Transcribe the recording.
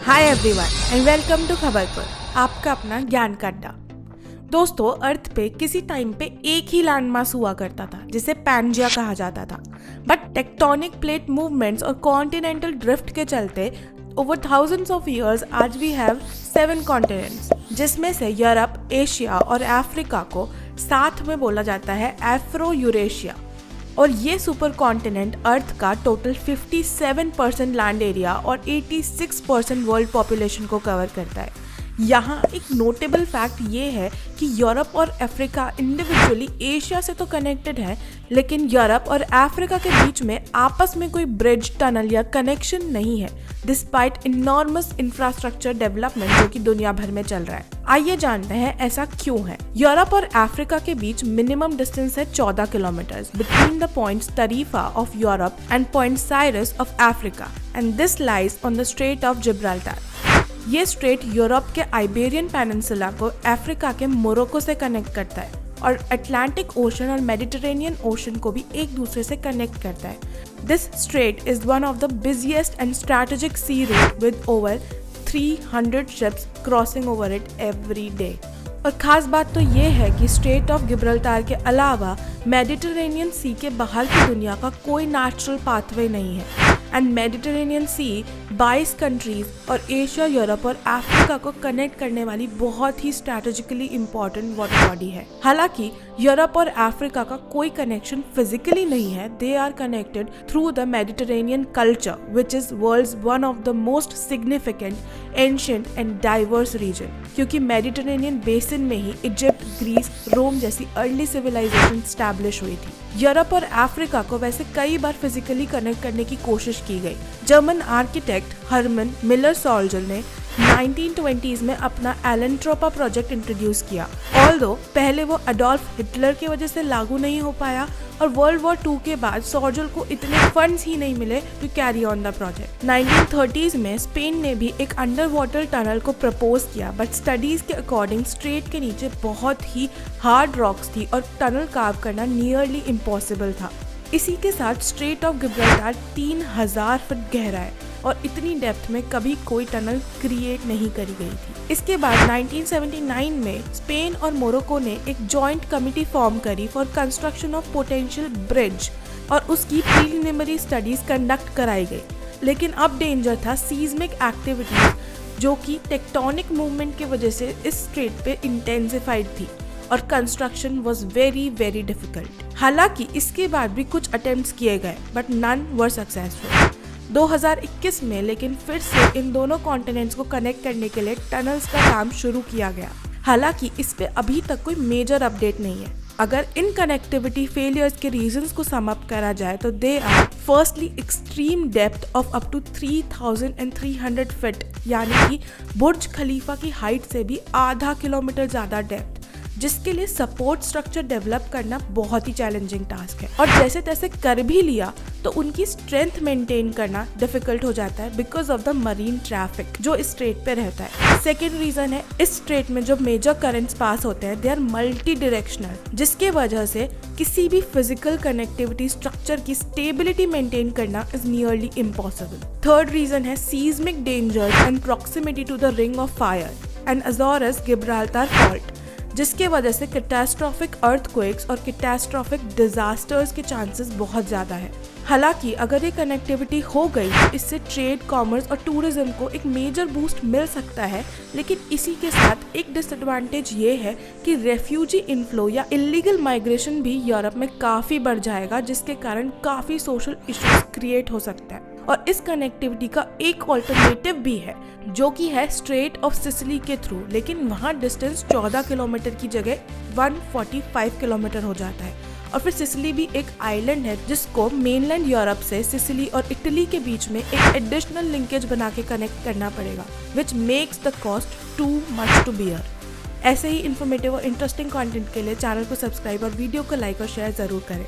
Hi everyone and welcome to Khabarpur, आपका अपना ज्ञान का अड्डा। दोस्तों, अर्थ पे किसी टाइम पे एक ही लैंडमास हुआ करता था जिसे पैंजिया कहा जाता था। बट टेक्टोनिक प्लेट मूवमेंट्स और कॉन्टिनेंटल ड्रिफ्ट के चलते ओवर थाउजेंड्स ऑफ ईयर्स आज वी हैव 7 कॉन्टिनेंट्स, जिसमें से यूरोप, एशिया और अफ्रीका को साथ में बोला जाता है एफ्रो यूरेशिया। और ये सुपर कॉन्टिनेंट अर्थ का टोटल 57% लैंड एरिया और 86% वर्ल्ड पॉपुलेशन को कवर करता है। यहाँ एक नोटेबल फैक्ट ये है कि यूरोप और अफ्रीका इंडिविजुअली एशिया से तो कनेक्टेड है, लेकिन यूरोप और अफ्रीका के बीच में आपस में कोई ब्रिज, टनल या कनेक्शन नहीं है, डिस्पाइट इनॉर्मस इंफ्रास्ट्रक्चर डेवलपमेंट जो कि दुनिया भर में चल रहा है। आइए जानते हैं ऐसा क्यों है। यूरोप और अफ्रीका के बीच मिनिमम डिस्टेंस है 14 kilometre between the points Tarifa of Europe and point Cires of Africa, and this lies on the strait of Gibraltar. ये स्ट्रेट यूरोप के आइबेरियन पेनिनसुला को अफ्रीका के मोरक्को से कनेक्ट करता है और अटलांटिक ओशन और मेडिटेरेनियन ओशन को भी एक दूसरे से कनेक्ट करता है। This strait is one of the busiest and strategic sea route with over 300 ships crossing over it every day. और खास बात तो ये है कि स्ट्रेट ऑफ गिब्राल्टार के अलावा मेडिटेरेनियन सी के बाहर की दुनिया का कोई नेचुरल पाथवे नहीं है। एंड मेडिटेरेनियन सी 22 कंट्रीज और एशिया, यूरोप और अफ्रीका को कनेक्ट करने वाली बहुत ही स्ट्रैटेजिकली इंपॉर्टेंट वाटर बॉडी है। हालांकि यूरोप और अफ्रीका का कोई कनेक्शन फिजिकली नहीं है, they are connected through the Mediterranean culture which is world's one of the most significant, ancient and diverse region, क्योंकि मेडिटेरेनियन बेसिन में ही इजिप्ट, ग्रीस, रोम जैसी अर्ली सिविलाइजेशन स्टैब्लिश हुई थी। यूरोप और अफ्रीका को वैसे कई बार फिजिकली कनेक्ट करने की कोशिश की गई। German architect Herman Miller Soldier ने 1920s में अपना एलेंट्रोपा प्रोजेक्ट इंट्रोड्यूस किया। ऑल्दो पहले वो अडोल्फ हिटलर की वजह से लागू नहीं हो पाया और वर्ल्ड वॉर 2 के बाद सोल्जर को इतने फंड्स ही नहीं मिले to carry on the project. 1930s में स्पेन ने भी एक अंडर वाटर टनल को प्रपोज किया, बट स्टडीज के अकॉर्डिंग स्ट्रेट के नीचे बहुत ही हार्ड रॉक्स थी और टनल कार्व करना नियरली इम्पॉसिबल था। इसी के साथ स्ट्रेट ऑफ गिब्राल्टार 3000 फुट गहरा है और इतनी डेप्थ में कभी कोई टनल क्रिएट नहीं करी गई थी। इसके बाद 1979 में स्पेन और मोरक्को ने एक जॉइंट कमिटी फॉर्म करी for construction of potential bridge और उसकी प्रीलिमिनरी स्टडीज कंडक्ट कराई गई। लेकिन अब डेंजर था सीस्मिक एक्टिविटीज जो कि टेक्टोनिक मूवमेंट की वजह से इस स्ट्रेट पे इंटेंसिफाइड थी और construction was very very difficult. हालांकि इसके बाद भी कुछ अटेम्प्ट्स किए गए बट नन वर सक्सेसफुल। 2021 में लेकिन फिर से इन दोनों कॉन्टिनेंट्स को कनेक्ट करने के लिए टनल्स का काम शुरू किया गया। हालांकि इस पे अभी तक कोई मेजर अपडेट नहीं है। अगर इन कनेक्टिविटी फेलियर्स के रीजंस को सम अप करा जाए तो they are firstly extreme depth of up to 3300 feet, यानी कि बुर्ज खलीफा की हाइट से भी आधा किलोमीटर ज्यादा डेप्थ, जिसके लिए सपोर्ट स्ट्रक्चर डेवलप करना बहुत ही चैलेंजिंग टास्क है। और जैसे तैसे कर भी लिया तो उनकी स्ट्रेंथ मेंटेन करना डिफिकल्ट हो जाता है because of the marine traffic जो इस स्ट्रेट पे रहता है। सेकेंड रीजन है, इस स्ट्रेट में जो मेजर करंट्स पास होते हैं दे आर मल्टी डायरेक्शनल, जिसके वजह से किसी भी फिजिकल कनेक्टिविटी स्ट्रक्चर की स्टेबिलिटी मेंटेन करना is nearly impossible. Third reason है seismic danger and proximity to the ring of fire and Azores Gibraltar fault, जिसके वजह से कैटास्ट्रोफिक अर्थक्वेक्स और कैटास्ट्रोफिक डिजास्टर्स के चांसेस बहुत ज़्यादा है। हालांकि अगर ये कनेक्टिविटी हो गई तो इससे ट्रेड, कॉमर्स और टूरिज्म को एक मेजर बूस्ट मिल सकता है, लेकिन इसी के साथ एक डिसएडवांटेज ये है कि रेफ्यूजी इनफ्लो या इलीगल माइग्रेशन भी यूरोप में काफ़ी बढ़ जाएगा, जिसके कारण काफ़ी सोशल इश्यूज क्रिएट हो सकता है। और इस कनेक्टिविटी का एक ऑल्टरनेटिव भी है जो कि है स्ट्रेट ऑफ सिसिली के थ्रू, लेकिन वहाँ डिस्टेंस 14 किलोमीटर की जगह 145 किलोमीटर हो जाता है। और फिर सिसिली भी एक आइलैंड है जिसको मेनलैंड यूरोप से सिसिली और इटली के बीच में एक एडिशनल लिंकेज बना के कनेक्ट करना पड़ेगा, which makes the cost too much to bear. ऐसे ही इन्फॉर्मेटिव और इंटरेस्टिंग कंटेंट के लिए चैनल को सब्सक्राइब और वीडियो को लाइक और शेयर जरूर करें।